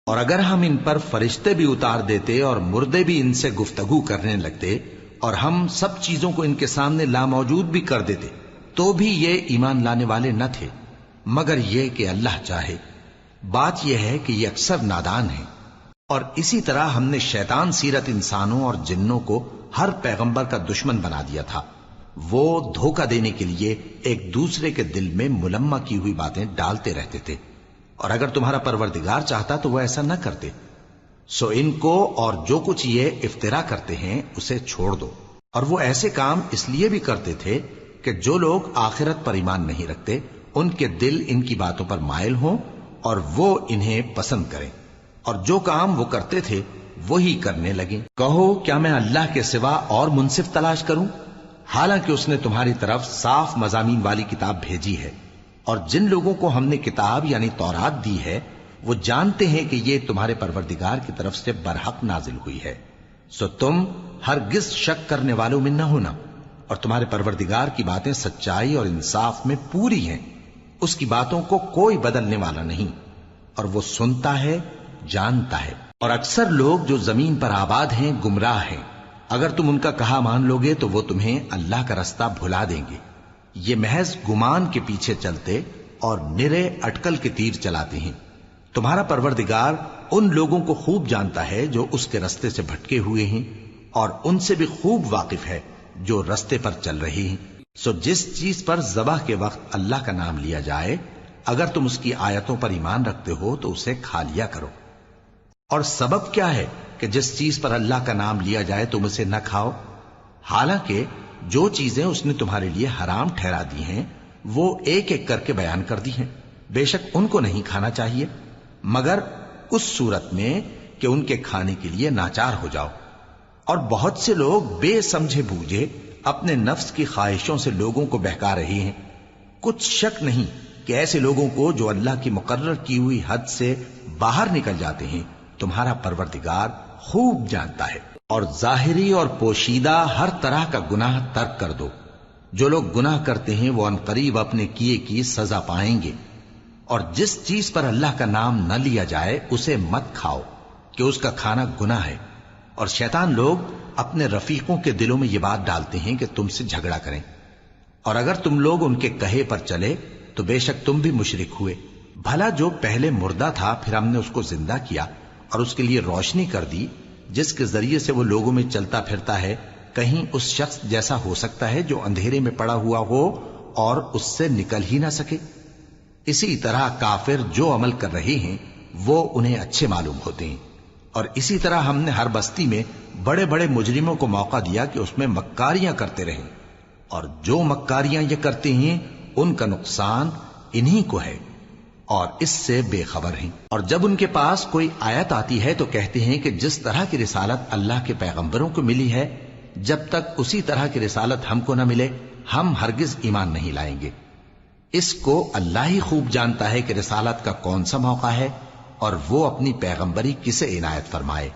اور اگر ہم ان پر فرشتے بھی اتار دیتے اور مردے بھی ان سے گفتگو کرنے لگتے اور ہم سب چیزوں کو ان کے سامنے لاموجود بھی کر دیتے تو بھی یہ ایمان لانے والے نہ تھے، مگر یہ کہ اللہ چاہے۔ بات یہ ہے کہ یہ اکثر نادان ہیں۔ اور اسی طرح ہم نے شیطان سیرت انسانوں اور جنوں کو ہر پیغمبر کا دشمن بنا دیا تھا۔ وہ دھوکہ دینے کے لیے ایک دوسرے کے دل میں ملمہ کی ہوئی باتیں ڈالتے رہتے تھے، اور اگر تمہارا پروردگار چاہتا تو وہ ایسا نہ کرتے۔ سو ان کو اور جو کچھ یہ افطرا کرتے ہیں اسے چھوڑ دو۔ اور وہ ایسے کام اس لیے بھی کرتے تھے کہ جو لوگ آخرت پر ایمان نہیں رکھتے ان کے دل ان کی باتوں پر مائل ہوں اور وہ انہیں پسند کریں، اور جو کام وہ کرتے تھے وہی کرنے لگیں۔ کہو کیا میں اللہ کے سوا اور منصف تلاش کروں، حالانکہ اس نے تمہاری طرف صاف مضامین والی کتاب بھیجی ہے، اور جن لوگوں کو ہم نے کتاب یعنی تورات دی ہے وہ جانتے ہیں کہ یہ تمہارے پروردگار کی طرف سے برحق نازل ہوئی ہے۔ سو تم ہرگز شک کرنے والوں میں نہ ہونا، اور تمہارے پروردگار کی باتیں سچائی اور انصاف میں پوری ہیں، اس کی باتوں کو کوئی بدلنے والا نہیں، اور وہ سنتا ہے جانتا ہے۔ اور اکثر لوگ جو زمین پر آباد ہیں گمراہ ہیں، اگر تم ان کا کہا مان لوگے تو وہ تمہیں اللہ کا رستہ بھلا دیں گے۔ یہ محض گمان کے پیچھے چلتے اور نرے اٹکل کے تیر چلاتے ہیں۔ تمہارا پروردگار ان لوگوں کو خوب جانتا ہے جو اس کے رستے سے بھٹکے ہوئے ہیں، اور ان سے بھی خوب واقف ہے جو رستے پر چل رہے ہیں۔ سو جس چیز پر ذبح کے وقت اللہ کا نام لیا جائے اگر تم اس کی آیتوں پر ایمان رکھتے ہو تو اسے کھا لیا کرو۔ اور سبب کیا ہے کہ جس چیز پر اللہ کا نام لیا جائے تم اسے نہ کھاؤ، حالانکہ جو چیزیں اس نے تمہارے لیے حرام ٹھہرا دی ہیں وہ ایک ایک کر کے بیان کر دی ہیں۔ بے شک ان کو نہیں کھانا چاہیے مگر اس صورت میں کہ ان کے کھانے کے لیے ناچار ہو جاؤ۔ اور بہت سے لوگ بے سمجھے بوجھے اپنے نفس کی خواہشوں سے لوگوں کو بہکا رہے ہیں۔ کچھ شک نہیں کہ ایسے لوگوں کو جو اللہ کی مقرر کی ہوئی حد سے باہر نکل جاتے ہیں تمہارا پروردگار خوب جانتا ہے۔ اور ظاہری اور پوشیدہ ہر طرح کا گناہ ترک کر دو۔ جو لوگ گناہ کرتے ہیں وہ عنقریب اپنے کیے کی سزا پائیں گے۔ اور جس چیز پر اللہ کا نام نہ لیا جائے اسے مت کھاؤ کہ اس کا کھانا گناہ ہے۔ اور شیطان لوگ اپنے رفیقوں کے دلوں میں یہ بات ڈالتے ہیں کہ تم سے جھگڑا کریں، اور اگر تم لوگ ان کے کہے پر چلے تو بے شک تم بھی مشرک ہوئے۔ بھلا جو پہلے مردہ تھا پھر ہم نے اس کو زندہ کیا اور اس کے لیے روشنی کر دی جس کے ذریعے سے وہ لوگوں میں چلتا پھرتا ہے، کہیں اس شخص جیسا ہو سکتا ہے جو اندھیرے میں پڑا ہوا ہو اور اس سے نکل ہی نہ سکے؟ اسی طرح کافر جو عمل کر رہے ہیں وہ انہیں اچھے معلوم ہوتے ہیں۔ اور اسی طرح ہم نے ہر بستی میں بڑے بڑے مجرموں کو موقع دیا کہ اس میں مکاریاں کرتے رہیں، اور جو مکاریاں یہ کرتے ہیں ان کا نقصان انہی کو ہے اور اس سے بے خبر ہیں۔ اور جب ان کے پاس کوئی آیت آتی ہے تو کہتے ہیں کہ جس طرح کی رسالت اللہ کے پیغمبروں کو ملی ہے جب تک اسی طرح کی رسالت ہم کو نہ ملے ہم ہرگز ایمان نہیں لائیں گے۔ اس کو اللہ ہی خوب جانتا ہے کہ رسالت کا کون سا موقع ہے اور وہ اپنی پیغمبری کسے عنایت فرمائے۔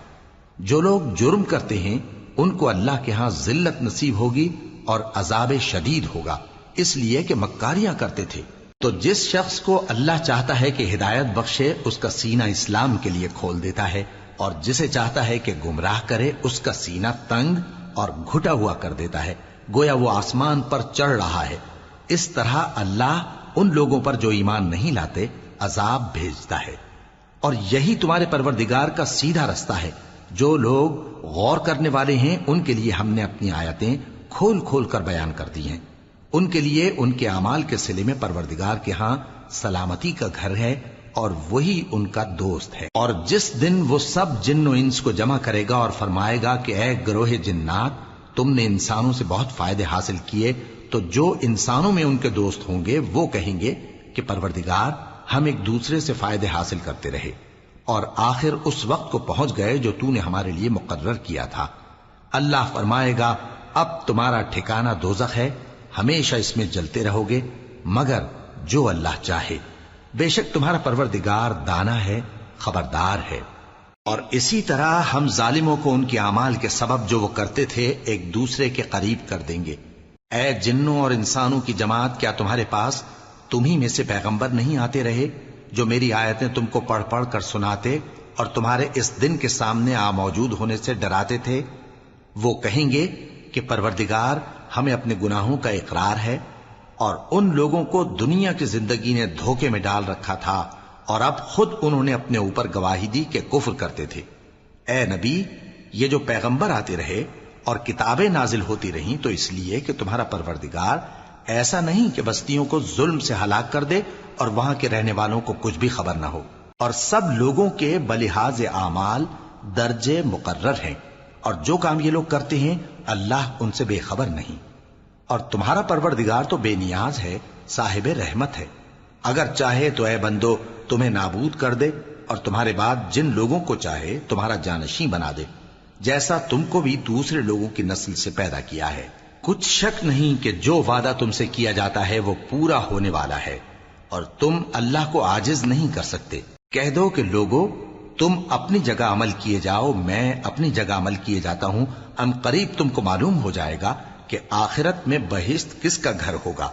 جو لوگ جرم کرتے ہیں ان کو اللہ کے ہاں ذلت نصیب ہوگی اور عذاب شدید ہوگا، اس لیے کہ مکاریاں کرتے تھے۔ تو جس شخص کو اللہ چاہتا ہے کہ ہدایت بخشے اس کا سینہ اسلام کے لیے کھول دیتا ہے، اور جسے چاہتا ہے کہ گمراہ کرے اس کا سینہ تنگ اور گھٹا ہوا کر دیتا ہے، گویا وہ آسمان پر چڑھ رہا ہے۔ اس طرح اللہ ان لوگوں پر جو ایمان نہیں لاتے عذاب بھیجتا ہے۔ اور یہی تمہارے پروردگار کا سیدھا رستہ ہے۔ جو لوگ غور کرنے والے ہیں ان کے لیے ہم نے اپنی آیتیں کھول کھول کر بیان کر دی ہیں۔ ان کے لیے ان کے اعمال کے صلے میں پروردگار کے ہاں سلامتی کا گھر ہے اور وہی ان کا دوست ہے۔ اور جس دن وہ سب جن و انس کو جمع کرے گا اور فرمائے گا کہ اے گروہ جنات تم نے انسانوں سے بہت فائدے حاصل کیے، تو جو انسانوں میں ان کے دوست ہوں گے وہ کہیں گے کہ پروردگار ہم ایک دوسرے سے فائدے حاصل کرتے رہے اور آخر اس وقت کو پہنچ گئے جو تو نے ہمارے لیے مقرر کیا تھا۔ اللہ فرمائے گا اب تمہارا ٹھکانہ دوزخ ہے، ہمیشہ اس میں جلتے رہو گے مگر جو اللہ چاہے، بے شک تمہارا پروردگار دانا ہے، خبردار ہے۔ اور اسی طرح ہم ظالموں کو ان کے اعمال کے سبب جو وہ کرتے تھے ایک دوسرے کے قریب کر دیں گے۔ اے جنوں اور انسانوں کی جماعت، کیا تمہارے پاس تمہیں میں سے پیغمبر نہیں آتے رہے جو میری آیتیں تم کو پڑھ پڑھ کر سناتے اور تمہارے اس دن کے سامنے آ موجود ہونے سے ڈراتے تھے؟ وہ کہیں گے کہ پروردگار ہمیں اپنے گناہوں کا اقرار ہے، اور ان لوگوں کو دنیا کی زندگی نے دھوکے میں ڈال رکھا تھا اور اب خود انہوں نے اپنے اوپر گواہی دی کہ کفر کرتے تھے۔ اے نبی، یہ جو پیغمبر آتے رہے اور کتابیں نازل ہوتی رہیں تو اس لیے کہ تمہارا پروردگار ایسا نہیں کہ بستیوں کو ظلم سے ہلاک کر دے اور وہاں کے رہنے والوں کو کچھ بھی خبر نہ ہو، اور سب لوگوں کے بلحاظ اعمال درجے مقرر ہیں، اور جو کام یہ لوگ کرتے ہیں اللہ ان سے بے خبر نہیں۔ اور تمہارا پروردگار تو بے نیاز ہے، صاحب رحمت ہے، اگر چاہے تو اے بندو تمہیں نابود کر دے اور تمہارے بعد جن لوگوں کو چاہے تمہارا جانشیں بنا دے، جیسا تم کو بھی دوسرے لوگوں کی نسل سے پیدا کیا ہے۔ کچھ شک نہیں کہ جو وعدہ تم سے کیا جاتا ہے وہ پورا ہونے والا ہے، اور تم اللہ کو عاجز نہیں کر سکتے۔ کہہ دو کہ لوگو تم اپنی جگہ عمل کیے جاؤ، میں اپنی جگہ عمل کیے جاتا ہوں، ان قریب تم کو معلوم ہو جائے گا کہ آخرت میں بہشت کس کا گھر ہوگا۔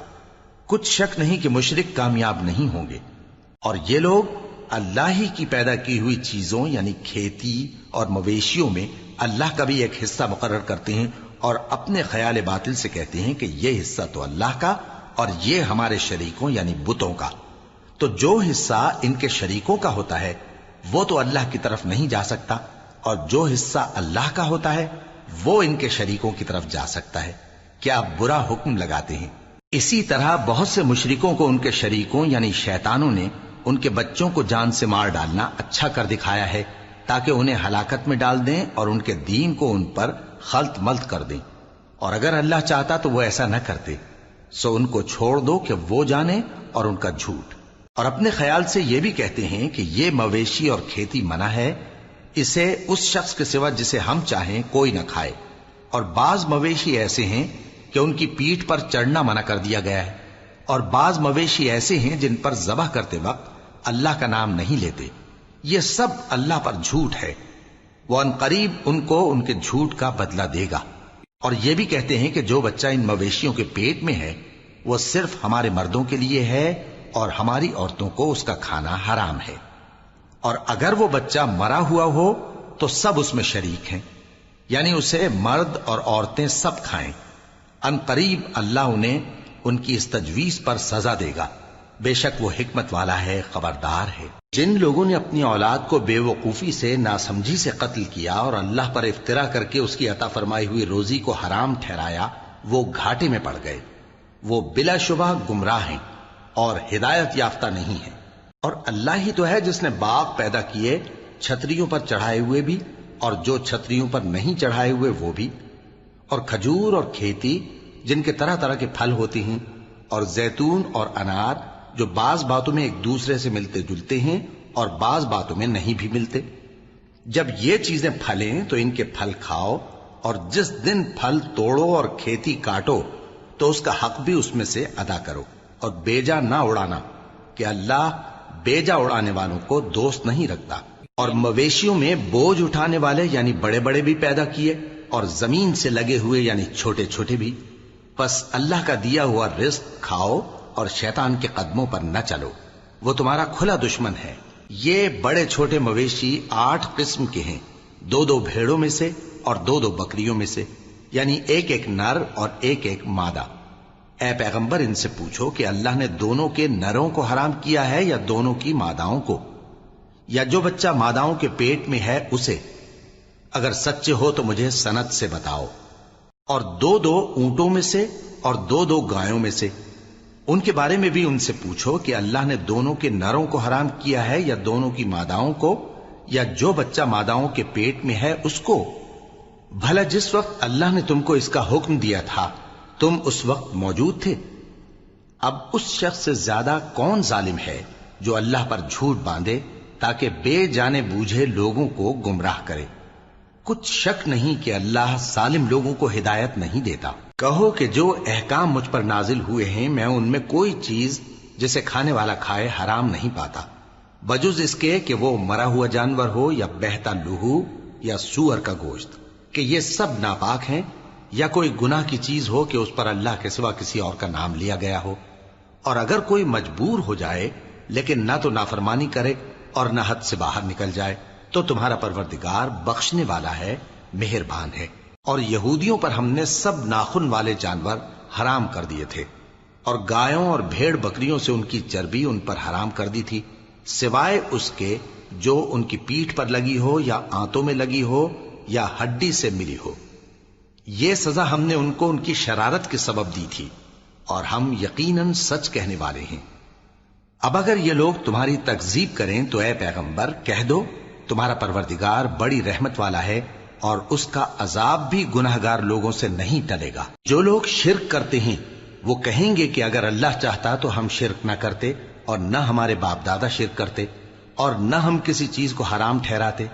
کچھ شک نہیں کہ مشرک کامیاب نہیں ہوں گے، اور یہ لوگ اللہ ہی کی پیدا کی ہوئی چیزوں یعنی کھیتی اور مویشیوں میں اللہ کا بھی ایک حصہ مقرر کرتے ہیں، اور اپنے خیال باطل سے کہتے ہیں کہ یہ حصہ تو اللہ کا اور یہ ہمارے شریکوں یعنی بتوں کا۔ تو جو حصہ ان کے شریکوں کا ہوتا ہے وہ تو اللہ کی طرف نہیں جا سکتا، اور جو حصہ اللہ کا ہوتا ہے وہ ان کے شریکوں کی طرف جا سکتا ہے۔ کیا برا حکم لگاتے ہیں؟ اسی طرح بہت سے مشرکوں کو ان کے شریکوں یعنی شیطانوں نے ان کے بچوں کو جان سے مار ڈالنا اچھا کر دکھایا ہے، تاکہ انہیں ہلاکت میں ڈال دیں اور ان کے دین کو ان پر خلط ملط کر دیں، اور اگر اللہ چاہتا تو وہ ایسا نہ کرتے۔ سو ان کو چھوڑ دو کہ وہ جانے اور ان کا جھوٹ۔ اور اپنے خیال سے یہ بھی کہتے ہیں کہ یہ مویشی اور کھیتی منع ہے، اسے اس شخص کے سوا جسے ہم چاہیں کوئی نہ کھائے، اور بعض مویشی ایسے ہیں کہ ان کی پیٹھ پر چڑھنا منع کر دیا گیا ہے، اور بعض مویشی ایسے ہیں جن پر ذبح کرتے وقت اللہ کا نام نہیں لیتے۔ یہ سب اللہ پر جھوٹ ہے، وہ ان قریب ان کو ان کے جھوٹ کا بدلہ دے گا۔ اور یہ بھی کہتے ہیں کہ جو بچہ ان مویشیوں کے پیٹ میں ہے وہ صرف ہمارے مردوں کے لیے ہے اور ہماری عورتوں کو اس کا کھانا حرام ہے، اور اگر وہ بچہ مرا ہوا ہو تو سب اس میں شریک ہیں، یعنی اسے مرد اور عورتیں سب کھائیں۔ ان قریب اللہ انہیں ان کی اس تجویز پر سزا دے گا، بے شک وہ حکمت والا ہے، خبردار ہے۔ جن لوگوں نے اپنی اولاد کو بے وقوفی سے ناسمجھی سے قتل کیا اور اللہ پر افترا کر کے اس کی عطا فرمائی ہوئی روزی کو حرام ٹھہرایا، وہ گھاٹے میں پڑ گئے، وہ بلا شبہ گمراہ ہیں اور ہدایت یافتہ نہیں ہیں۔ اور اللہ ہی تو ہے جس نے باغ پیدا کیے، چھتریوں پر چڑھائے ہوئے بھی اور جو چھتریوں پر نہیں چڑھائے ہوئے وہ بھی، اور کھجور اور کھیتی جن کے طرح طرح کے پھل ہوتے ہیں، اور زیتون اور انار جو بعض باتوں میں ایک دوسرے سے ملتے جلتے ہیں اور بعض باتوں میں نہیں بھی ملتے۔ جب یہ چیزیں پھلیں تو ان کے پھل کھاؤ، اور جس دن پھل توڑو اور کھیتی کاٹو تو اس کا حق بھی اس میں سے ادا کرو، اور بیجا نہ اڑانا کہ اللہ بیجا اڑانے والوں کو دوست نہیں رکھتا۔ اور مویشیوں میں بوجھ اٹھانے والے یعنی بڑے بڑے بھی پیدا کیے، اور زمین سے لگے ہوئے یعنی چھوٹے چھوٹے بھی۔ پس اللہ کا دیا ہوا رزق کھاؤ اور شیطان کے قدموں پر نہ چلو، وہ تمہارا کھلا دشمن ہے۔ یہ بڑے چھوٹے مویشی 8 قسم کے ہیں، 2 بھیڑوں میں سے اور 2 بکریوں میں سے، یعنی ایک نر اور ایک مادہ۔ اے پیغمبر ان سے پوچھو کہ اللہ نے دونوں کے نروں کو حرام کیا ہے یا دونوں کی ماداؤں کو، یا جو بچہ ماداؤں کے پیٹ میں ہے اسے؟ اگر سچے ہو تو مجھے سند سے بتاؤ۔ اور 2 اونٹوں میں سے اور 2 گایوں میں سے، ان کے بارے میں بھی ان سے پوچھو کہ اللہ نے دونوں کے نروں کو حرام کیا ہے یا دونوں کی ماداؤں کو، یا جو بچہ ماداؤں کے پیٹ میں ہے اس کو؟ بھلا جس وقت اللہ نے تم کو اس کا حکم دیا تھا تم اس وقت موجود تھے؟ اب اس شخص سے زیادہ کون ظالم ہے جو اللہ پر جھوٹ باندھے تاکہ بے جانے بوجھے لوگوں کو گمراہ کرے۔ کچھ شک نہیں کہ اللہ ظالم لوگوں کو ہدایت نہیں دیتا۔ کہو کہ جو احکام مجھ پر نازل ہوئے ہیں میں ان میں کوئی چیز جسے کھانے والا کھائے حرام نہیں پاتا، بجز اس کے کہ وہ مرا ہوا جانور ہو یا بہتا لہو یا سور کا گوشت، کہ یہ سب ناپاک ہیں، یا کوئی گناہ کی چیز ہو کہ اس پر اللہ کے سوا کسی اور کا نام لیا گیا ہو۔ اور اگر کوئی مجبور ہو جائے لیکن نہ تو نافرمانی کرے اور نہ حد سے باہر نکل جائے تو تمہارا پروردگار بخشنے والا ہے، مہربان ہے۔ اور یہودیوں پر ہم نے سب ناخن والے جانور حرام کر دیے تھے، اور گایوں اور بھیڑ بکریوں سے ان کی چربی ان پر حرام کر دی تھی، سوائے اس کے جو ان کی پیٹھ پر لگی ہو یا آنتوں میں لگی ہو یا ہڈی سے ملی ہو۔ یہ سزا ہم نے ان کو ان کی شرارت کے سبب دی تھی، اور ہم یقیناً سچ کہنے والے ہیں۔ اب اگر یہ لوگ تمہاری تکذیب کریں تو اے پیغمبر کہہ دو، تمہارا پروردگار بڑی رحمت والا ہے، اور اس کا عذاب بھی گناہگار لوگوں سے نہیں ٹلے گا۔ جو لوگ شرک کرتے ہیں وہ کہیں گے کہ اگر اللہ چاہتا تو ہم شرک نہ کرتے، اور نہ ہمارے باپ دادا شرک کرتے، اور نہ ہم کسی چیز کو حرام ٹھہراتے۔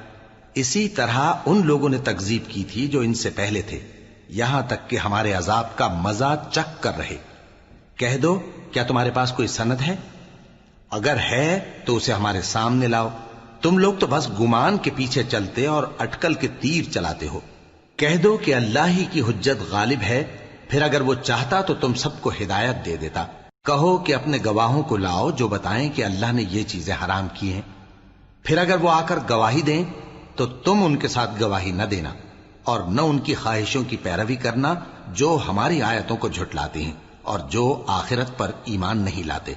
اسی طرح ان لوگوں نے تکذیب کی تھی جو ان سے پہلے تھے، یہاں تک کہ ہمارے عذاب کا مزہ چکھ کر رہے۔ کہہ دو، کیا تمہارے پاس کوئی سند ہے؟ اگر ہے تو اسے ہمارے سامنے لاؤ۔ تم لوگ تو بس گمان کے پیچھے چلتے اور اٹکل کے تیر چلاتے ہو۔ کہہ دو کہ اللہ ہی کی حجت غالب ہے، پھر اگر وہ چاہتا تو تم سب کو ہدایت دے دیتا۔ کہو کہ اپنے گواہوں کو لاؤ جو بتائیں کہ اللہ نے یہ چیزیں حرام کی ہیں، پھر اگر وہ آ کر گواہی دیں تو تم ان کے ساتھ گواہی نہ دینا، اور نہ ان کی خواہشوں کی پیروی کرنا جو ہماری آیتوں کو جھٹلاتے ہیں اور جو آخرت پر ایمان نہیں لاتے،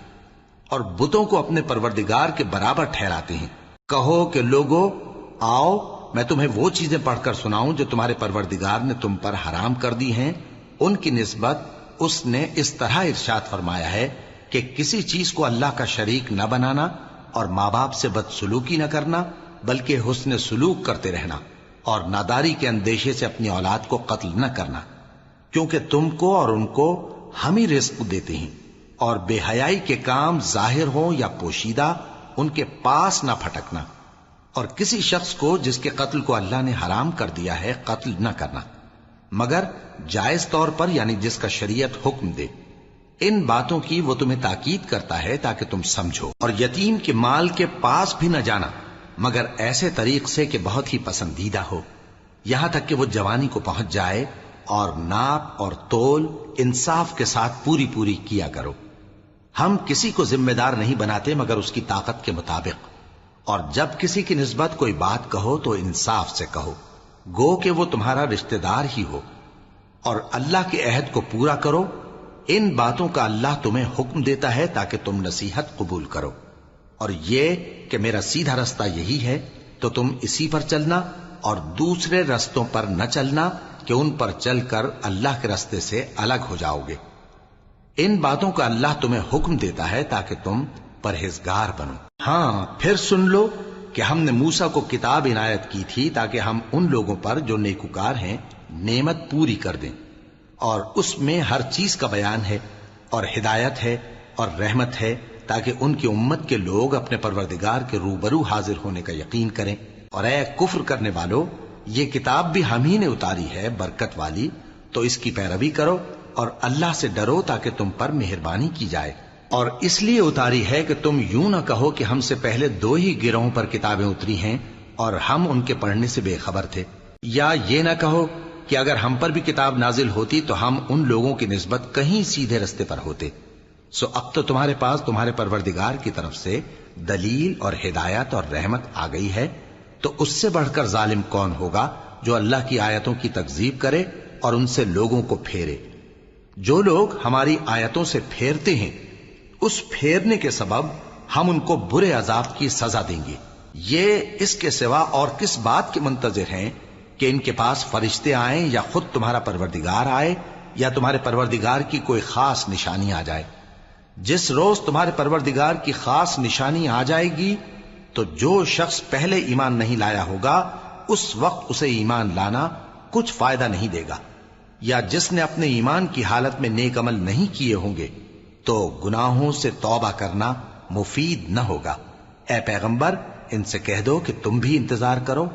اور بتوں کو اپنے پروردگار کے برابر ٹھہراتے ہیں۔ کہو کہ لوگو آؤ، میں تمہیں وہ چیزیں پڑھ کر سناؤں جو تمہارے پروردگار نے تم پر حرام کر دی ہیں۔ ان کی نسبت اس نے اس طرح ارشاد فرمایا ہے کہ کسی چیز کو اللہ کا شریک نہ بنانا، اور ماں باپ سے بدسلوکی نہ کرنا، بلکہ حسن سلوک کرتے رہنا، اور ناداری کے اندیشے سے اپنی اولاد کو قتل نہ کرنا، کیونکہ تم کو اور ان کو ہم ہی رزق دیتے ہیں۔ اور بے حیائی کے کام ظاہر ہوں یا پوشیدہ ان کے پاس نہ پھٹکنا، اور کسی شخص کو جس کے قتل کو اللہ نے حرام کر دیا ہے قتل نہ کرنا، مگر جائز طور پر، یعنی جس کا شریعت حکم دے۔ ان باتوں کی وہ تمہیں تاکید کرتا ہے تاکہ تم سمجھو۔ اور یتیم کے مال کے پاس بھی نہ جانا مگر ایسے طریق سے کہ بہت ہی پسندیدہ ہو، یہاں تک کہ وہ جوانی کو پہنچ جائے، اور ناپ اور تول انصاف کے ساتھ پوری پوری کیا کرو۔ ہم کسی کو ذمہ دار نہیں بناتے مگر اس کی طاقت کے مطابق، اور جب کسی کی نسبت کوئی بات کہو تو انصاف سے کہو، گو کہ وہ تمہارا رشتہ دار ہی ہو، اور اللہ کے عہد کو پورا کرو۔ ان باتوں کا اللہ تمہیں حکم دیتا ہے تاکہ تم نصیحت قبول کرو، اور یہ کہ میرا سیدھا رستہ یہی ہے تو تم اسی پر چلنا، اور دوسرے رستوں پر نہ چلنا کہ ان پر چل کر اللہ کے رستے سے الگ ہو جاؤ گے۔ ان باتوں کا اللہ تمہیں حکم دیتا ہے تاکہ تم پرہیزگار بنو۔ ہاں، پھر سن لو کہ ہم نے موسیٰ کو کتاب عنایت کی تھی تاکہ ہم ان لوگوں پر جو نیکوکار ہیں نعمت پوری کر دیں، اور اس میں ہر چیز کا بیان ہے، اور ہدایت ہے اور رحمت ہے، تاکہ ان کی امت کے لوگ اپنے پروردگار کے روبرو حاضر ہونے کا یقین کریں۔ اور اے کفر کرنے والو، یہ کتاب بھی ہم ہی نے اتاری ہے برکت والی، تو اس کی پیروی کرو اور اللہ سے ڈرو تاکہ تم پر مہربانی کی جائے۔ اور اس لیے اتاری ہے کہ تم یوں نہ کہو کہ ہم سے پہلے 2 ہی گروہوں پر کتابیں اتری ہیں اور ہم ان کے پڑھنے سے بے خبر تھے، یا یہ نہ کہو کہ اگر ہم پر بھی کتاب نازل ہوتی تو ہم ان لوگوں کی نسبت کہیں سیدھے رستے پر ہوتے۔ سو اب تو تمہارے پاس تمہارے پروردگار کی طرف سے دلیل اور ہدایت اور رحمت آ گئی ہے، تو اس سے بڑھ کر ظالم کون ہوگا جو اللہ کی آیتوں کی تکذیب کرے اور ان سے لوگوں کو پھیرے۔ جو لوگ ہماری آیتوں سے پھیرتے ہیں اس پھیرنے کے سبب ہم ان کو برے عذاب کی سزا دیں گے۔ یہ اس کے سوا اور کس بات کے منتظر ہیں کہ ان کے پاس فرشتے آئیں یا خود تمہارا پروردگار آئے یا تمہارے پروردگار کی کوئی خاص نشانی آ جائے۔ جس روز تمہارے پروردگار کی خاص نشانی آ جائے گی تو جو شخص پہلے ایمان نہیں لایا ہوگا اس وقت اسے ایمان لانا کچھ فائدہ نہیں دے گا، یا جس نے اپنے ایمان کی حالت میں نیک عمل نہیں کیے ہوں گے تو گناہوں سے توبہ کرنا مفید نہ ہوگا۔ اے پیغمبر، ان سے کہہ دو کہ تم بھی انتظار کرو،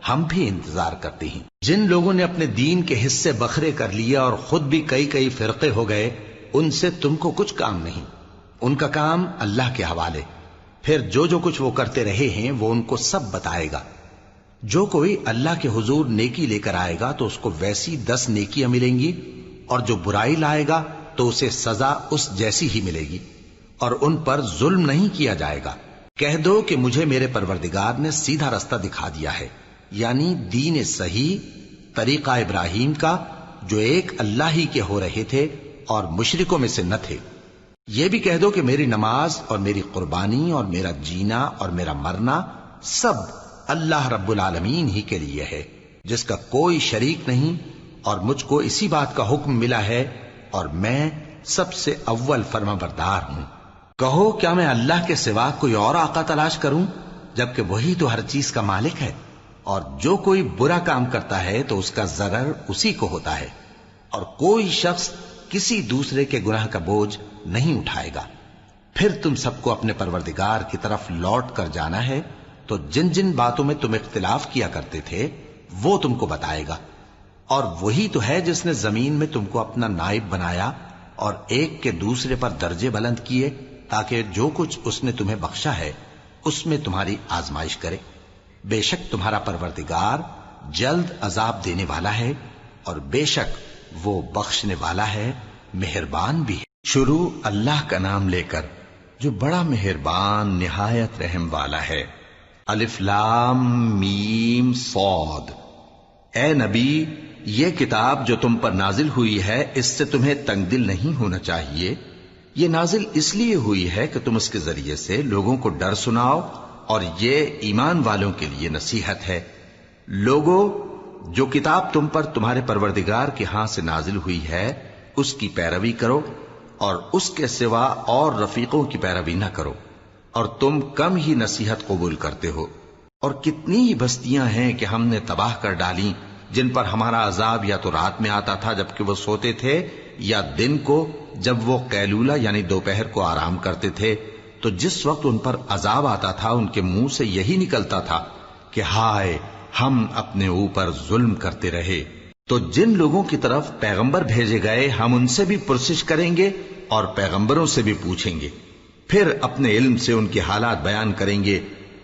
ہم بھی انتظار کرتے ہیں۔ جن لوگوں نے اپنے دین کے حصے بکھرے کر لیے اور خود بھی کئی فرقے ہو گئے، ان سے تم کو کچھ کام نہیں، ان کا کام اللہ کے حوالے۔ پھر جو کچھ وہ کرتے رہے ہیں وہ ان کو سب بتائے گا۔ جو کوئی اللہ کے حضور نیکی لے کر آئے گا تو اس کو ویسی 10 نیکیاں ملیں گی، اور جو برائی لائے گا تو اسے سزا اس جیسی ہی ملے گی، اور ان پر ظلم نہیں کیا جائے گا۔ کہہ دو کہ مجھے میرے پروردگار نے سیدھا رستہ دکھا دیا ہے، یعنی دین صحیح، طریقہ ابراہیم کا، جو ایک اللہ ہی کے ہو رہے تھے اور مشرکوں میں سے نہ تھے۔ یہ بھی کہہ دو کہ میری نماز اور میری قربانی اور میرا جینا اور میرا مرنا سب اللہ رب العالمین ہی کے لیے ہے، جس کا کوئی شریک نہیں، اور مجھ کو اسی بات کا حکم ملا ہے اور میں سب سے اول فرما بردار ہوں۔ کہو کیا میں اللہ کے سوا کوئی اور آقا تلاش کروں، جبکہ وہی تو ہر چیز کا مالک ہے، اور جو کوئی برا کام کرتا ہے تو اس کا ضرر اسی کو ہوتا ہے، اور کوئی شخص کسی دوسرے کے گناہ کا بوجھ نہیں اٹھائے گا۔ پھر تم سب کو اپنے پروردگار کی طرف لوٹ کر جانا ہے، تو جن جن باتوں میں تم اختلاف کیا کرتے تھے وہ تم کو بتائے گا، اور وہی تو ہے جس نے زمین میں تم کو اپنا نائب بنایا اور ایک کے دوسرے پر درجے بلند کیے، تاکہ جو کچھ اس نے تمہیں بخشا ہے اس میں تمہاری آزمائش کرے۔ بے شک تمہارا پروردگار جلد عذاب دینے والا ہے، اور بے شک وہ بخشنے والا ہے، مہربان بھی ہے۔ شروع اللہ کا نام لے کر جو بڑا مہربان نہایت رحم والا ہے۔ الف لام میم صاد۔ اے نبی، یہ کتاب جو تم پر نازل ہوئی ہے اس سے تمہیں تنگ دل نہیں ہونا چاہیے۔ یہ نازل اس لیے ہوئی ہے کہ تم اس کے ذریعے سے لوگوں کو ڈر سناؤ، اور یہ ایمان والوں کے لیے نصیحت ہے۔ لوگوں، جو کتاب تم پر تمہارے پروردگار کے ہاں سے نازل ہوئی ہے اس کی پیروی کرو، اور اس کے سوا اور رفیقوں کی پیروی نہ کرو، اور تم کم ہی نصیحت قبول کرتے ہو۔ اور کتنی ہی بستیاں ہیں کہ ہم نے تباہ کر ڈالی، جن پر ہمارا عذاب یا تو رات میں آتا تھا جبکہ وہ سوتے تھے، یا دن کو جب وہ قیلولہ یعنی دوپہر کو آرام کرتے تھے، تو جس وقت ان پر عذاب آتا تھا ان کے منہ سے یہی نکلتا تھا کہ ہائے، ہم اپنے اوپر ظلم کرتے رہے۔ تو جن لوگوں کی طرف پیغمبر بھیجے گئے ہم ان سے بھی پرسش کریں گے اور پیغمبروں سے بھی پوچھیں گے، پھر اپنے علم سے ان کے حالات بیان کریں گے،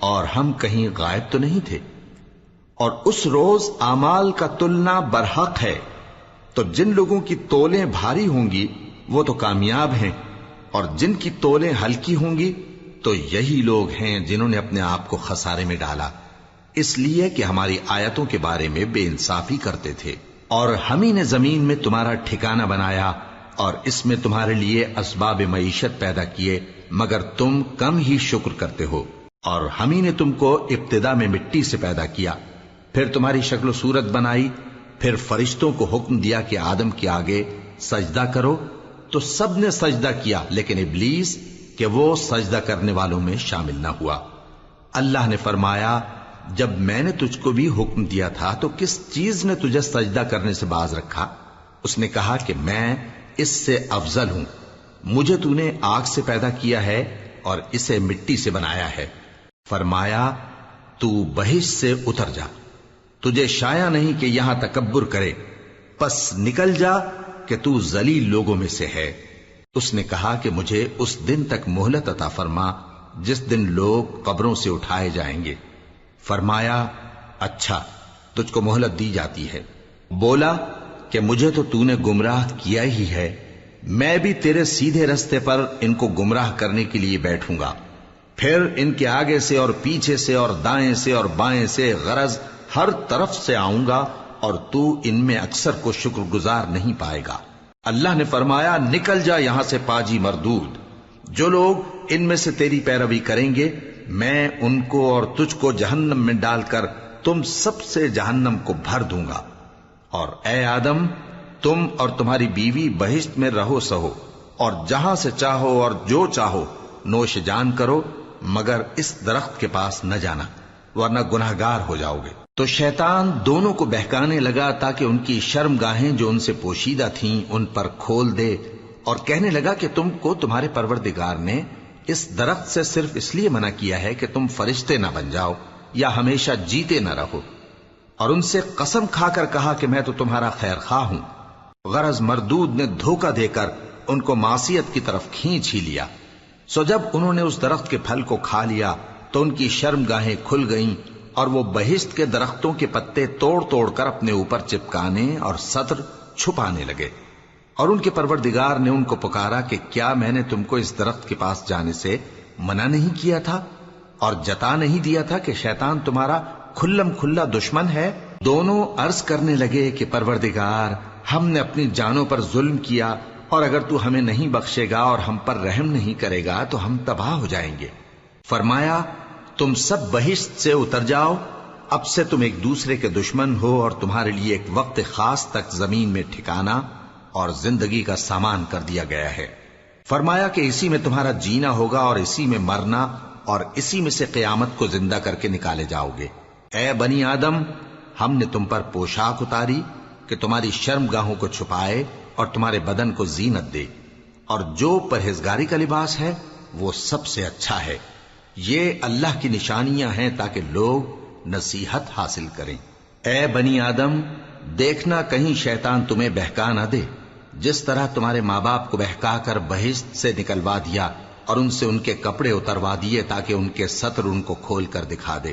اور ہم کہیں غائب تو نہیں تھے۔ اور اس روز اعمال کا تلنا برحق ہے، تو جن لوگوں کی تولیں بھاری ہوں گی وہ تو کامیاب ہیں، اور جن کی تولیں ہلکی ہوں گی تو یہی لوگ ہیں جنہوں نے اپنے آپ کو خسارے میں ڈالا، اس لیے کہ ہماری آیتوں کے بارے میں بے انصافی کرتے تھے۔ اور ہم ہی نے زمین میں تمہارا ٹھکانہ بنایا، اور اس میں تمہارے لیے اسباب معیشت پیدا کیے، مگر تم کم ہی شکر کرتے ہو۔ اور ہم ہی نے تم کو ابتدا میں مٹی سے پیدا کیا، پھر تمہاری شکل و صورت بنائی، پھر فرشتوں کو حکم دیا کہ آدم کے آگے سجدہ کرو، تو سب نے سجدہ کیا لیکن ابلیس کہ وہ سجدہ کرنے والوں میں شامل نہ ہوا۔ اللہ نے فرمایا، جب میں نے تجھ کو بھی حکم دیا تھا تو کس چیز نے تجھے سجدہ کرنے سے باز رکھا؟ اس نے کہا کہ میں اس سے افضل ہوں، مجھے تو نے آگ سے پیدا کیا ہے اور اسے مٹی سے بنایا ہے۔ فرمایا، تو بہشت سے اتر جا، تجھے شایع نہیں کہ یہاں تکبر کرے، پس نکل جا کہ تو ذلیل لوگوں میں سے ہے۔ اس نے کہا کہ مجھے اس دن تک مہلت عطا فرما جس دن لوگ قبروں سے اٹھائے جائیں گے۔ فرمایا، اچھا، تجھ کو مہلت دی جاتی ہے۔ بولا کہ مجھے تو نے گمراہ کیا ہی ہے، میں بھی تیرے سیدھے رستے پر ان کو گمراہ کرنے کے لیے بیٹھوں گا، پھر ان کے آگے سے اور پیچھے سے اور دائیں سے اور بائیں سے، غرض ہر طرف سے آؤں گا، اور تو ان میں اکثر کو شکر گزار نہیں پائے گا۔ اللہ نے فرمایا، نکل جا یہاں سے پاجی مردود، جو لوگ ان میں سے تیری پیروی کریں گے میں ان کو اور تجھ کو جہنم میں ڈال کر تم سب سے جہنم کو بھر دوں گا۔ اور اے آدم، تم اور تمہاری بیوی بہشت میں رہو سہو، اور جہاں سے چاہو اور جو چاہو نوش جان کرو، مگر اس درخت کے پاس نہ جانا ورنہ گناہگار ہو جاؤ گے۔ تو شیطان دونوں کو بہکانے لگا تاکہ ان کی شرم گاہیں جو ان سے پوشیدہ تھیں ان پر کھول دے، اور کہنے لگا کہ تم کو تمہارے پروردگار نے اس درخت سے صرف اس لیے منع کیا ہے کہ تم فرشتے نہ بن جاؤ یا ہمیشہ جیتے نہ رہو۔ اور ان سے قسم کھا کر کہا کہ میں تو تمہارا خیر خواہ ہوں۔ غرض مردود نے دھوکہ دے کر ان کو معصیت کی طرف کھینچ ہی لیا۔ سو جب انہوں نے اس درخت کے پھل کو کھا لیا تو ان کی شرم گاہیں کھل گئیں، اور وہ بہشت کے درختوں کے پتے توڑ توڑ کر اپنے اوپر چپکانے اور سطر چھپانے لگے۔ اور ان کے پروردگار نے ان کو پکارا کہ کیا میں نے تم کو اس درخت کے پاس جانے سے منع نہیں کیا تھا؟ اور جتا نہیں دیا تھا کہ شیطان تمہارا کھلم کھلا دشمن ہے؟ دونوں عرض کرنے لگے کہ پروردگار، ہم نے اپنی جانوں پر ظلم کیا، اور اگر تو ہمیں نہیں بخشے گا اور ہم پر رحم نہیں کرے گا تو ہم تباہ ہو جائیں گے۔ فرمایا تم سب بہشت سے اتر جاؤ، اب سے تم ایک دوسرے کے دشمن ہو، اور تمہارے لیے ایک وقت خاص تک زمین میں ٹھکانا اور زندگی کا سامان کر دیا گیا ہے۔ فرمایا کہ اسی میں تمہارا جینا ہوگا اور اسی میں مرنا، اور اسی میں سے قیامت کو زندہ کر کے نکالے جاؤ گے۔ اے بنی آدم، ہم نے تم پر پوشاک اتاری کہ تمہاری شرم گاہوں کو چھپائے اور تمہارے بدن کو زینت دے، اور جو پرہیزگاری کا لباس ہے وہ سب سے اچھا ہے۔ یہ اللہ کی نشانیاں ہیں تاکہ لوگ نصیحت حاصل کریں۔ اے بنی آدم، دیکھنا کہیں شیطان تمہیں بہکا نہ دے، جس طرح تمہارے ماں باپ کو بہکا کر بہشت سے نکلوا دیا اور ان سے ان کے کپڑے اتروا دیے تاکہ ان کے ستر ان کو کھول کر دکھا دے۔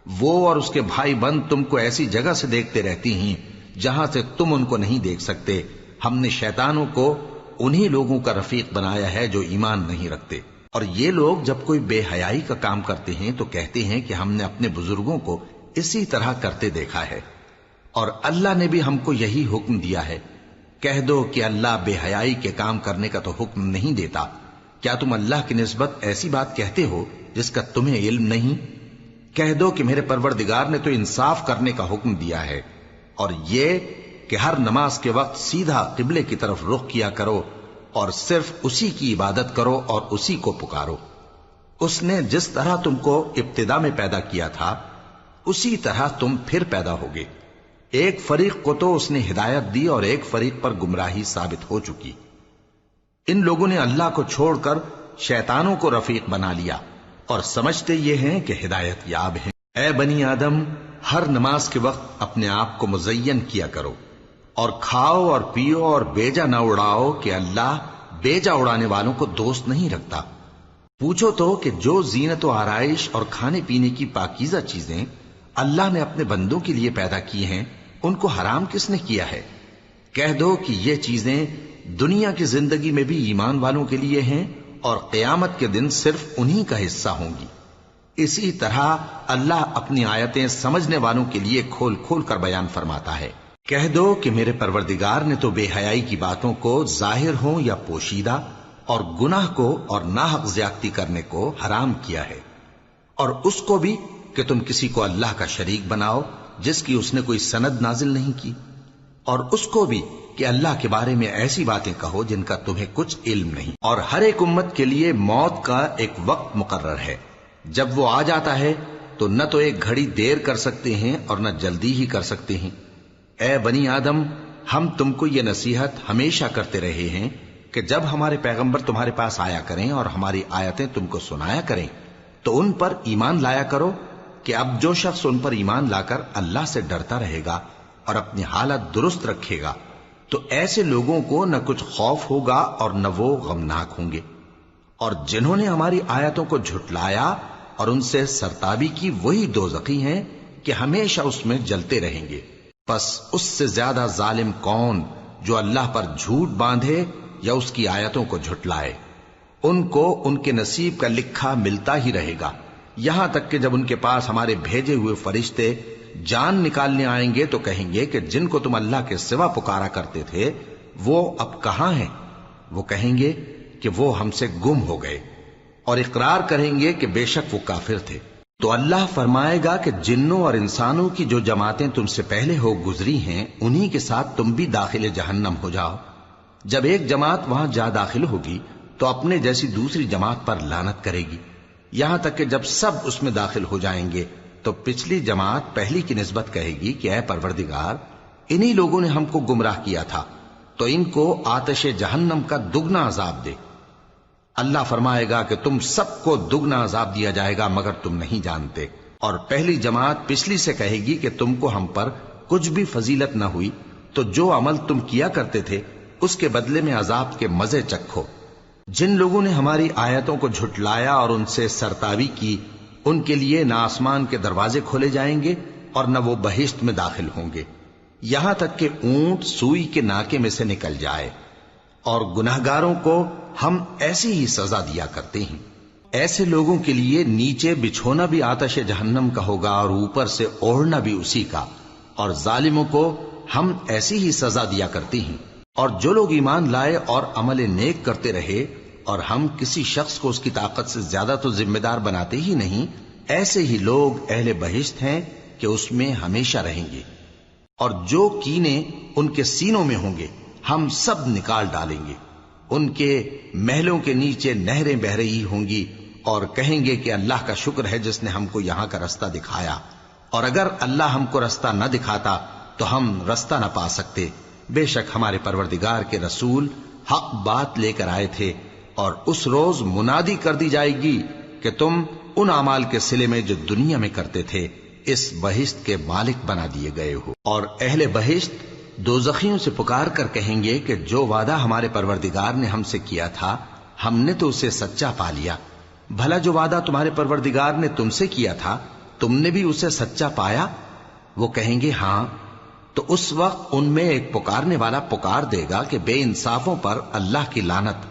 وہ اور اس کے بھائی بند تم کو ایسی جگہ سے دیکھتے رہتی ہیں جہاں سے تم ان کو نہیں دیکھ سکتے۔ ہم نے شیطانوں کو انہی لوگوں کا رفیق بنایا ہے جو ایمان نہیں رکھتے، اور یہ لوگ جب کوئی بے حیائی کا کام کرتے ہیں تو کہتے ہیں کہ ہم نے اپنے بزرگوں کو اسی طرح کرتے دیکھا ہے، اور اللہ نے بھی ہم کو یہی حکم دیا ہے۔ کہہ دو کہ اللہ بے حیائی کے کام کرنے کا تو حکم نہیں دیتا۔ کیا تم اللہ کی نسبت ایسی بات کہتے ہو جس کا تمہیں علم نہیں؟ کہہ دو کہ میرے پروردگار نے تو انصاف کرنے کا حکم دیا ہے، اور یہ کہ ہر نماز کے وقت سیدھا قبلے کی طرف رخ کیا کرو اور صرف اسی کی عبادت کرو اور اسی کو پکارو۔ اس نے جس طرح تم کو ابتدا میں پیدا کیا تھا اسی طرح تم پھر پیدا ہوگے۔ ایک فریق کو تو اس نے ہدایت دی اور ایک فریق پر گمراہی ثابت ہو چکی۔ ان لوگوں نے اللہ کو چھوڑ کر شیطانوں کو رفیق بنا لیا اور سمجھتے یہ ہیں کہ ہدایت یاب ہیں۔ اے بنی آدم، ہر نماز کے وقت اپنے آپ کو مزین کیا کرو، اور کھاؤ اور پیو اور بیجا نہ اڑاؤ کہ اللہ بیجا اڑانے والوں کو دوست نہیں رکھتا۔ پوچھو تو کہ جو زینت و آرائش اور کھانے پینے کی پاکیزہ چیزیں اللہ نے اپنے بندوں کے لیے پیدا کی ہیں ان کو حرام کس نے کیا ہے؟ کہہ دو کہ یہ چیزیں دنیا کی زندگی میں بھی ایمان والوں کے لیے ہیں اور قیامت کے دن صرف انہی کا حصہ ہوں گی۔ اسی طرح اللہ اپنی آیتیں سمجھنے والوں کے لیے کھول کھول کر بیان فرماتا ہے۔ کہہ دو کہ میرے پروردگار نے تو بے حیائی کی باتوں کو ظاہر ہوں یا پوشیدہ، اور گناہ کو اور ناحق زیادتی کرنے کو حرام کیا ہے، اور اس کو بھی کہ تم کسی کو اللہ کا شریک بناؤ جس کی اس نے کوئی سند نازل نہیں کی، اور اس کو بھی کہ اللہ کے بارے میں ایسی باتیں کہو جن کا تمہیں کچھ علم نہیں۔ اور ہر ایک امت کے لیے موت کا ایک وقت مقرر ہے، جب وہ آ جاتا ہے تو نہ تو ایک گھڑی دیر کر سکتے ہیں اور نہ جلدی ہی کر سکتے ہیں۔ اے بنی آدم، ہم تم کو یہ نصیحت ہمیشہ کرتے رہے ہیں کہ جب ہمارے پیغمبر تمہارے پاس آیا کریں اور ہماری آیتیں تم کو سنایا کریں تو ان پر ایمان لایا کرو، کہ اب جو شخص ان پر ایمان لا کر اللہ سے ڈرتا رہے گا اور اپنی حالت درست رکھے گا تو ایسے لوگوں کو نہ کچھ خوف ہوگا اور نہ وہ غمناک ہوں گے، اور جنہوں نے ہماری آیتوں کو جھٹلایا اور ان سے سرتابی کی وہی دوزخی ہیں کہ ہمیشہ اس میں جلتے رہیں گے۔ پس اس سے زیادہ ظالم کون جو اللہ پر جھوٹ باندھے یا اس کی آیتوں کو جھٹلائے؟ ان کو ان کے نصیب کا لکھا ملتا ہی رہے گا، یہاں تک کہ جب ان کے پاس ہمارے بھیجے ہوئے فرشتے جان نکالنے آئیں گے تو کہیں گے کہ جن کو تم اللہ کے سوا پکارا کرتے تھے وہ اب کہاں ہیں؟ وہ کہیں گے کہ وہ ہم سے گم ہو گئے، اور اقرار کریں گے کہ بے شک وہ کافر تھے۔ تو اللہ فرمائے گا کہ جنوں اور انسانوں کی جو جماعتیں تم سے پہلے ہو گزری ہیں انہی کے ساتھ تم بھی داخل جہنم ہو جاؤ۔ جب ایک جماعت وہاں جا داخل ہوگی تو اپنے جیسی دوسری جماعت پر لعنت کرے گی، یہاں تک کہ جب سب اس میں داخل ہو جائیں گے تو پچھلی جماعت پہلی کی نسبت کہے گی کہ اے پروردگار، انہی لوگوں نے ہم کو گمراہ کیا تھا، تو ان کو آتش جہنم کا دگنا عذاب دے۔ اللہ فرمائے گا کہ تم سب کو دگنا عذاب دیا جائے گا مگر تم نہیں جانتے۔ اور پہلی جماعت پچھلی سے کہے گی کہ تم کو ہم پر کچھ بھی فضیلت نہ ہوئی، تو جو عمل تم کیا کرتے تھے اس کے بدلے میں عذاب کے مزے چکھو۔ جن لوگوں نے ہماری آیتوں کو جھٹلایا اور ان سے سرتابی کی ان کے لیے نہ آسمان کے دروازے کھولے جائیں گے اور نہ وہ بہشت میں داخل ہوں گے، یہاں تک کہ اونٹ سوئی کے ناکے میں سے نکل جائے، اور گناہگاروں کو ہم ایسی ہی سزا دیا کرتے ہیں۔ ایسے لوگوں کے لیے نیچے بچھونا بھی آتش جہنم کا ہوگا اور اوپر سے اوڑھنا بھی اسی کا، اور ظالموں کو ہم ایسی ہی سزا دیا کرتی ہیں۔ اور جو لوگ ایمان لائے اور عمل نیک کرتے رہے اور ہم کسی شخص کو اس کی طاقت سے زیادہ تو ذمہ دار بناتے ہی نہیں، ایسے ہی لوگ اہل بہشت ہیں کہ اس میں ہمیشہ رہیں گے۔ اور جو کینے ان کے سینوں میں ہوں گے ہم سب نکال ڈالیں گے، ان کے محلوں کے نیچے نہریں بہہ رہی ہوں گی، اور کہیں گے کہ اللہ کا شکر ہے جس نے ہم کو یہاں کا رستہ دکھایا، اور اگر اللہ ہم کو رستہ نہ دکھاتا تو ہم رستہ نہ پا سکتے۔ بے شک ہمارے پروردگار کے رسول حق بات لے کر آئے تھے، اور اس روز منادی کر دی جائے گی کہ تم ان اعمال کے صلے میں جو دنیا میں کرتے تھے اس بہشت کے مالک بنا دیے گئے ہو۔ اور اہل بہشت دوزخیوں سے پکار کر کہیں گے کہ جو وعدہ ہمارے پروردگار نے ہم سے کیا تھا ہم نے تو اسے سچا پا لیا، بھلا جو وعدہ تمہارے پروردگار نے تم سے کیا تھا تم نے بھی اسے سچا پایا؟ وہ کہیں گے ہاں۔ تو اس وقت ان میں ایک پکارنے والا پکار دے گا کہ بے انصافوں پر اللہ کی لعنت،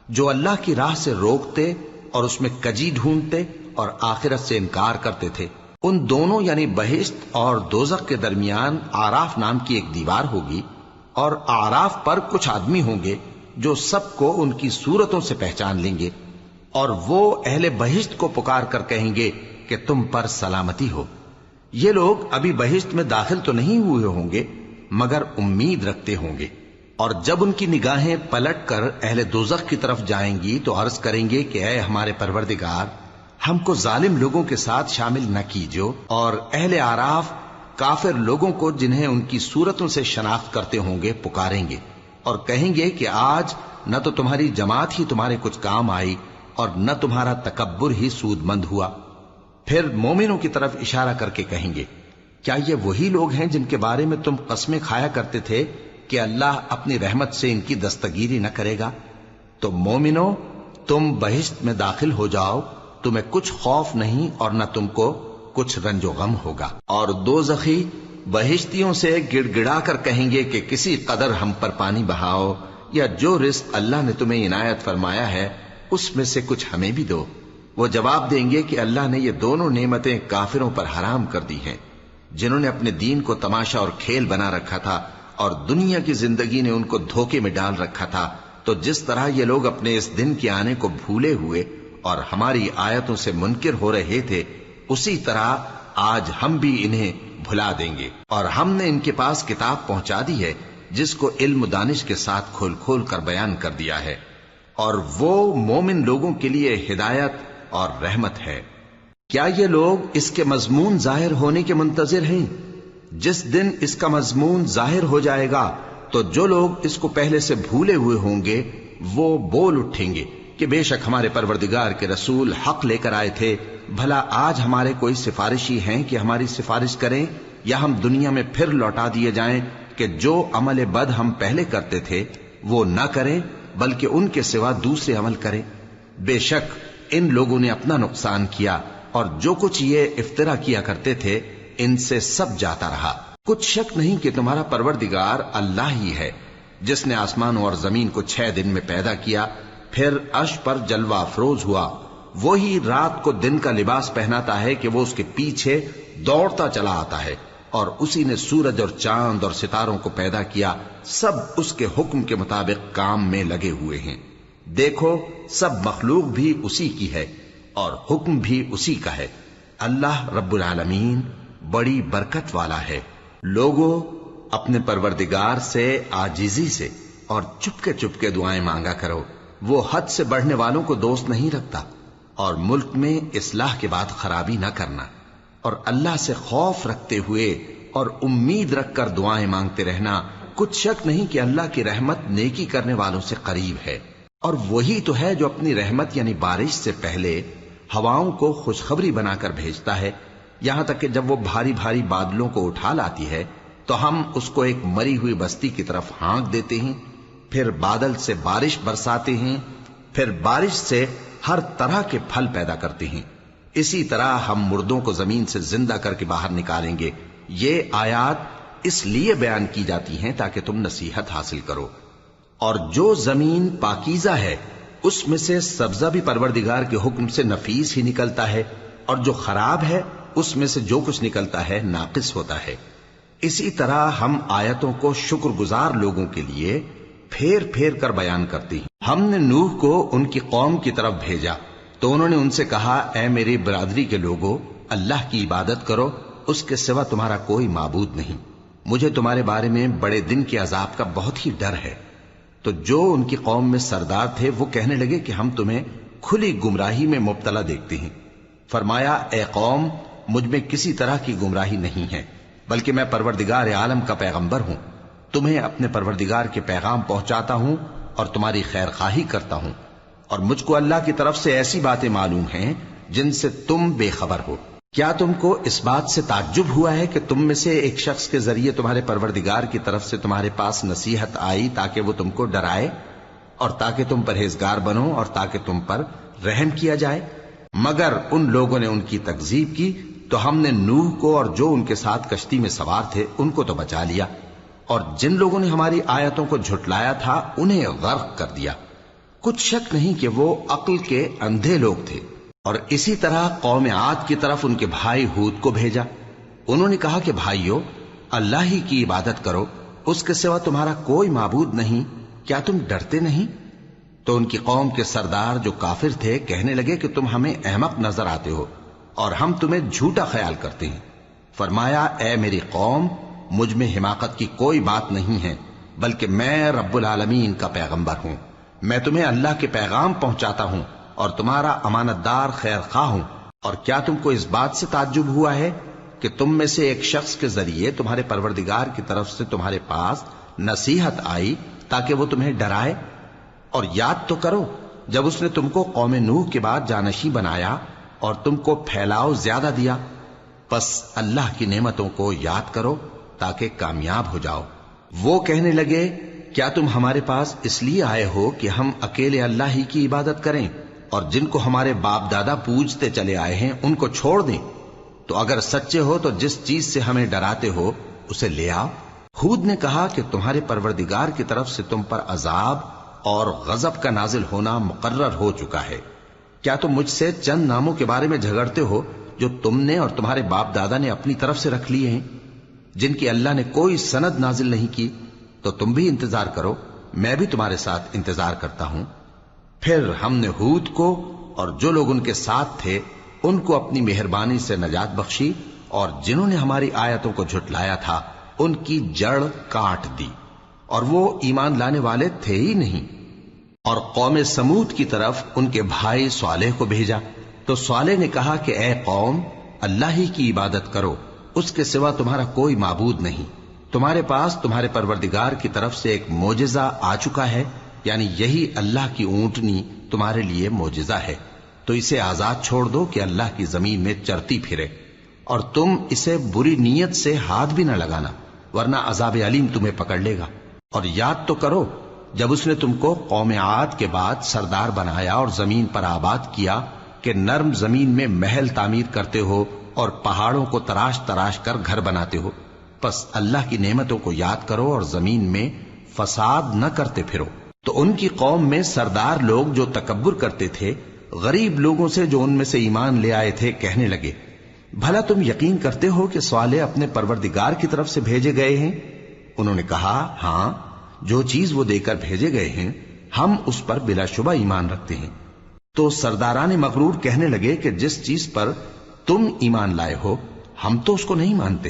جو اللہ کی راہ سے روکتے اور اس میں کجی ڈھونڈتے اور آخرت سے انکار کرتے تھے۔ ان دونوں یعنی بہشت اور دوزخ کے درمیان آراف نام کی ایک دیوار ہوگی، اور آراف پر کچھ آدمی ہوں گے جو سب کو ان کی صورتوں سے پہچان لیں گے، اور وہ اہل بہشت کو پکار کر کہیں گے کہ تم پر سلامتی ہو۔ یہ لوگ ابھی بہشت میں داخل تو نہیں ہوئے ہوں گے مگر امید رکھتے ہوں گے، اور جب ان کی نگاہیں پلٹ کر اہل دوزخ کی طرف جائیں گی تو عرض کریں گے کہ اے ہمارے پروردگار، ہم کو ظالم لوگوں کے ساتھ شامل نہ کیجو۔ اور اہل آراف کافر لوگوں کو جنہیں ان کی صورتوں سے شناخت کرتے ہوں گے پکاریں گے اور کہیں گے کہ آج نہ تو تمہاری جماعت ہی تمہارے کچھ کام آئی اور نہ تمہارا تکبر ہی سود مند ہوا۔ پھر مومنوں کی طرف اشارہ کر کے کہیں گے کیا یہ وہی لوگ ہیں جن کے بارے میں تم قسمیں کھایا کرتے تھے کہ اللہ اپنی رحمت سے ان کی دستگیری نہ کرے گا؟ تو مومنو، تم بہشت میں داخل ہو جاؤ، تمہیں کچھ خوف نہیں اور نہ تم کو کچھ رنج و غم ہوگا۔ اور دوزخی بہشتیوں سے گڑ گڑا کر کہیں گے کہ کسی قدر ہم پر پانی بہاؤ، یا جو رزق اللہ نے تمہیں عنایت فرمایا ہے اس میں سے کچھ ہمیں بھی دو۔ وہ جواب دیں گے کہ اللہ نے یہ دونوں نعمتیں کافروں پر حرام کر دی ہیں، جنہوں نے اپنے دین کو تماشا اور کھیل بنا رکھا تھا اور دنیا کی زندگی نے ان کو دھوکے میں ڈال رکھا تھا۔ تو جس طرح یہ لوگ اپنے اس دن کے آنے کو بھولے ہوئے اور ہماری آیتوں سے منکر ہو رہے تھے، اسی طرح آج ہم بھی انہیں بھلا دیں گے۔ اور ہم نے ان کے پاس کتاب پہنچا دی ہے جس کو علم و دانش کے ساتھ کھول کھول کر بیان کر دیا ہے، اور وہ مومن لوگوں کے لیے ہدایت اور رحمت ہے۔ کیا یہ لوگ اس کے مضمون ظاہر ہونے کے منتظر ہیں؟ جس دن اس کا مضمون ظاہر ہو جائے گا تو جو لوگ اس کو پہلے سے بھولے ہوئے ہوں گے وہ بول اٹھیں گے کہ بے شک ہمارے پروردگار کے رسول حق لے کر آئے تھے، بھلا آج ہمارے کوئی سفارشی ہیں کہ ہماری سفارش کریں، یا ہم دنیا میں پھر لوٹا دیے جائیں کہ جو عمل بد ہم پہلے کرتے تھے وہ نہ کریں بلکہ ان کے سوا دوسرے عمل کریں۔ بے شک ان لوگوں نے اپنا نقصان کیا، اور جو کچھ یہ افترا کیا کرتے تھے ان سے سب جاتا رہا۔ کچھ شک نہیں کہ تمہارا پروردگار اللہ ہی ہے جس نے آسمانوں اور زمین کو 6 دن میں پیدا کیا، پھر عرش پر جلوہ افروز ہوا۔ وہی رات کو دن کا لباس پہناتا ہے کہ وہ اس کے پیچھے دوڑتا چلا آتا ہے، اور اسی نے سورج اور چاند اور ستاروں کو پیدا کیا، سب اس کے حکم کے مطابق کام میں لگے ہوئے ہیں۔ دیکھو سب مخلوق بھی اسی کی ہے اور حکم بھی اسی کا ہے۔ اللہ رب العالمین بڑی برکت والا ہے۔ لوگوں، اپنے پروردگار سے عاجزی سے اور چپکے دعائیں مانگا کرو، وہ حد سے بڑھنے والوں کو دوست نہیں رکھتا، اور ملک میں اصلاح کے بعد خرابی نہ کرنا، اور اللہ سے خوف رکھتے ہوئے اور امید رکھ کر دعائیں مانگتے رہنا۔ کچھ شک نہیں کہ اللہ کی رحمت نیکی کرنے والوں سے قریب ہے، اور وہی تو ہے جو اپنی رحمت یعنی بارش سے پہلے ہواؤں کو خوشخبری بنا کر بھیجتا ہے، یہاں تک کہ جب وہ بھاری بھاری بادلوں کو اٹھا لاتی ہے تو ہم اس کو ایک مری ہوئی بستی کی طرف ہانک دیتے ہیں، پھر بادل سے بارش برساتے ہیں، پھر بارش سے ہر طرح کے پھل پیدا کرتے ہیں۔ اسی طرح ہم مردوں کو زمین سے زندہ کر کے باہر نکالیں گے۔ یہ آیات اس لیے بیان کی جاتی ہیں تاکہ تم نصیحت حاصل کرو۔ اور جو زمین پاکیزہ ہے اس میں سے سبزہ بھی پروردگار کے حکم سے نفیس ہی نکلتا ہے، اور جو خراب ہے اس میں سے جو کچھ نکلتا ہے ناقص ہوتا ہے۔ اسی طرح ہم آیتوں کو شکر گزار لوگوں کے لیے پھیر پھیر کر بیان کرتے ہیں۔ ہم نے نوح کو ان کی قوم کی طرف بھیجا تو انہوں نے ان سے کہا، اے میری برادری کے لوگو، اللہ کی عبادت کرو، اس کے سوا تمہارا کوئی معبود نہیں۔ مجھے تمہارے بارے میں بڑے دن کے عذاب کا بہت ہی ڈر ہے۔ تو جو ان کی قوم میں سردار تھے وہ کہنے لگے کہ ہم تمہیں کھلی گمراہی میں مبتلا دیکھتے ہیں۔ فرمایا، اے قوم، مجھ میں کسی طرح کی گمراہی نہیں ہے، بلکہ میں پروردگار عالم کا پیغمبر ہوں، تمہیں اپنے پروردگار کے پیغام پہنچاتا ہوں اور تمہاری خیر خواہی کرتا ہوں، اور مجھ کو اللہ کی طرف سے ایسی باتیں معلوم ہیں جن سے تم بے خبر ہو۔ کیا تم کو اس بات سے تعجب ہوا ہے کہ تم میں سے ایک شخص کے ذریعے تمہارے پروردگار کی طرف سے تمہارے پاس نصیحت آئی تاکہ وہ تم کو ڈرائے اور تاکہ تم پرہیزگار بنو اور تاکہ تم پر رحم کیا جائے؟ مگر ان لوگوں نے ان کی تکذیب کی تو ہم نے نوح کو اور جو ان کے ساتھ کشتی میں سوار تھے ان کو تو بچا لیا، اور جن لوگوں نے ہماری آیتوں کو جھٹلایا تھا انہیں غرق کر دیا۔ کچھ شک نہیں کہ وہ عقل کے اندھے لوگ تھے۔ اور اسی طرح قوم عاد کی طرف ان کے بھائی ہود کو بھیجا۔ انہوں نے کہا کہ بھائیو، اللہ ہی کی عبادت کرو، اس کے سوا تمہارا کوئی معبود نہیں، کیا تم ڈرتے نہیں؟ تو ان کی قوم کے سردار جو کافر تھے کہنے لگے کہ تم ہمیں احمق نظر آتے ہو اور ہم تمہیں جھوٹا خیال کرتے ہیں۔ فرمایا، اے میری قوم، مجھ میں حماقت کی کوئی بات نہیں ہے، بلکہ میں رب العالمین کا پیغمبر ہوں۔ میں تمہیں اللہ کے پیغام پہنچاتا ہوں اور تمہارا امانت دار خیر خواہ ہوں۔ اور کیا تم کو اس بات سے تعجب ہوا ہے کہ تم میں سے ایک شخص کے ذریعے تمہارے پروردگار کی طرف سے تمہارے پاس نصیحت آئی تاکہ وہ تمہیں ڈرائے؟ اور یاد تو کرو جب اس نے تم کو قوم نوح کے بعد جانشین بنایا اور تم کو پھیلاؤ زیادہ دیا، پس اللہ کی نعمتوں کو یاد کرو تاکہ کامیاب ہو جاؤ۔ وہ کہنے لگے، کیا تم ہمارے پاس اس لیے آئے ہو کہ ہم اکیلے اللہ ہی کی عبادت کریں اور جن کو ہمارے باپ دادا پوجتے چلے آئے ہیں ان کو چھوڑ دیں؟ تو اگر سچے ہو تو جس چیز سے ہمیں ڈراتے ہو اسے لے آؤ۔ ہود نے کہا کہ تمہارے پروردگار کی طرف سے تم پر عذاب اور غضب کا نازل ہونا مقرر ہو چکا ہے۔ کیا تم مجھ سے چند ناموں کے بارے میں جھگڑتے ہو جو تم نے اور تمہارے باپ دادا نے اپنی طرف سے رکھ لیے ہیں، جن کی اللہ نے کوئی سند نازل نہیں کی؟ تو تم بھی انتظار کرو، میں بھی تمہارے ساتھ انتظار کرتا ہوں۔ پھر ہم نے ہود کو اور جو لوگ ان کے ساتھ تھے ان کو اپنی مہربانی سے نجات بخشی، اور جنہوں نے ہماری آیتوں کو جھٹلایا تھا ان کی جڑ کاٹ دی، اور وہ ایمان لانے والے تھے ہی نہیں۔ اور قوم سمود کی طرف ان کے بھائی صالح کو بھیجا تو صالح نے کہا کہ اے قوم، اللہ ہی کی عبادت کرو، اس کے سوا تمہارا کوئی معبود نہیں۔ تمہارے پاس تمہارے پروردگار کی طرف سے ایک معجزہ آ چکا ہے، یعنی یہی اللہ کی اونٹنی تمہارے لیے معجزہ ہے، تو اسے آزاد چھوڑ دو کہ اللہ کی زمین میں چرتی پھرے، اور تم اسے بری نیت سے ہاتھ بھی نہ لگانا، ورنہ عذاب علیم تمہیں پکڑ لے گا۔ اور یاد تو کرو جب اس نے تم کو قوم عاد کے بعد سردار بنایا اور زمین پر آباد کیا کہ نرم زمین میں محل تعمیر کرتے ہو اور پہاڑوں کو تراش تراش کر گھر بناتے ہو، پس اللہ کی نعمتوں کو یاد کرو اور زمین میں فساد نہ کرتے پھرو۔ تو ان کی قوم میں سردار لوگ جو تکبر کرتے تھے غریب لوگوں سے جو ان میں سے ایمان لے آئے تھے کہنے لگے، بھلا تم یقین کرتے ہو کہ صالح اپنے پروردگار کی طرف سے بھیجے گئے ہیں؟ انہوں نے کہا، ہاں، جو چیز وہ دے کر بھیجے گئے ہیں ہم اس پر بلا شبہ ایمان رکھتے ہیں۔ تو سرداران مغرور کہنے لگے کہ جس چیز پر تم ایمان لائے ہو ہم تو اس کو نہیں مانتے۔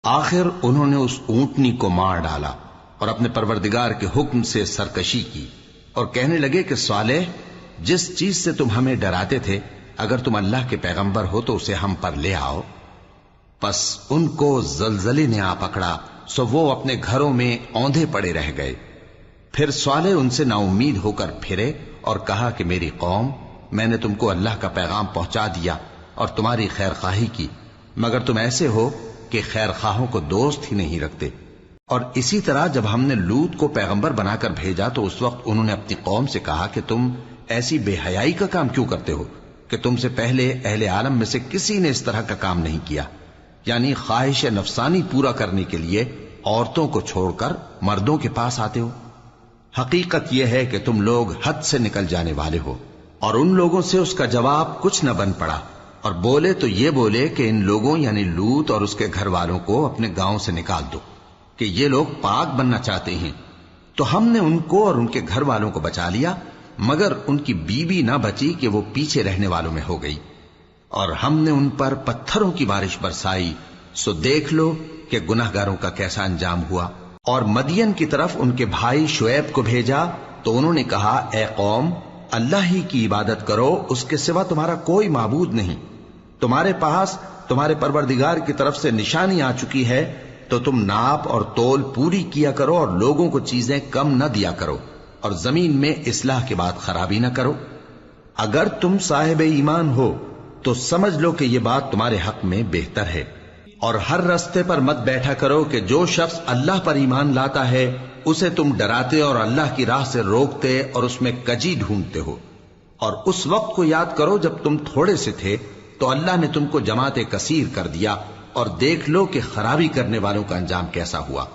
آخر انہوں نے اس اونٹنی کو مار ڈالا اور اپنے پروردگار کے حکم سے سرکشی کی، اور کہنے لگے کہ صالح، جس چیز سے تم ہمیں ڈراتے تھے اگر تم اللہ کے پیغمبر ہو تو اسے ہم پر لے آؤ۔ پس ان کو زلزلے نے آ پکڑا، سو وہ اپنے گھروں میں اوندھے پڑے رہ گئے۔ پھر صالح ان سے نا امید ہو کر پھرے اور کہا کہ میری قوم، میں نے تم کو اللہ کا پیغام پہنچا دیا اور تمہاری خیر خواہی کی، مگر تم ایسے ہو کہ خیر خواہوں کو دوست ہی نہیں رکھتے۔ اور اسی طرح جب ہم نے لوط کو پیغمبر بنا کر بھیجا تو اس وقت انہوں نے اپنی قوم سے کہا کہ تم ایسی بے حیائی کا کام کیوں کرتے ہو کہ تم سے پہلے اہل عالم میں سے کسی نے اس طرح کا کام نہیں کیا، یعنی خواہش نفسانی پورا کرنے کے لیے عورتوں کو چھوڑ کر مردوں کے پاس آتے ہو۔ حقیقت یہ ہے کہ تم لوگ حد سے نکل جانے والے ہو۔ اور ان لوگوں سے اس کا جواب کچھ نہ بن پڑا، اور بولے تو یہ بولے کہ ان لوگوں یعنی لوط اور اس کے گھر والوں کو اپنے گاؤں سے نکال دو کہ یہ لوگ پاک بننا چاہتے ہیں۔ تو ہم نے ان کو اور ان کے گھر والوں کو بچا لیا، مگر ان کی بیوی نہ بچی کہ وہ پیچھے رہنے والوں میں ہو گئی، اور ہم نے ان پر پتھروں کی بارش برسائی، سو دیکھ لو کہ گناہگاروں کا کیسا انجام ہوا۔ اور مدین کی طرف ان کے بھائی شعیب کو بھیجا تو انہوں نے کہا، اے قوم، اللہ ہی کی عبادت کرو، اس کے سوا تمہارا کوئی معبود نہیں۔ تمہارے پاس تمہارے پروردگار کی طرف سے نشانی آ چکی ہے، تو تم ناپ اور تول پوری کیا کرو اور لوگوں کو چیزیں کم نہ دیا کرو، اور زمین میں اصلاح کے بعد خرابی نہ کرو۔ اگر تم صاحب ایمان ہو تو سمجھ لو کہ یہ بات تمہارے حق میں بہتر ہے۔ اور ہر رستے پر مت بیٹھا کرو کہ جو شخص اللہ پر ایمان لاتا ہے اسے تم ڈراتے اور اللہ کی راہ سے روکتے اور اس میں کجی ڈھونڈتے ہو۔ اور اس وقت کو یاد کرو جب تم تھوڑے سے تھے تو اللہ نے تم کو جماعت کثیر کر دیا، اور دیکھ لو کہ خرابی کرنے والوں کا انجام کیسا ہوا۔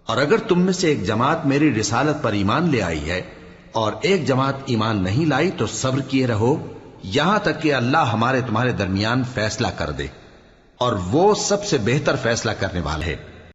اور اگر تم میں سے ایک جماعت میری رسالت پر ایمان لے آئی ہے اور ایک جماعت ایمان نہیں لائی تو صبر کیے رہو یہاں تک کہ اللہ ہمارے تمہارے درمیان فیصلہ کر دے، اور وہ سب سے بہتر فیصلہ کرنے والا ہے۔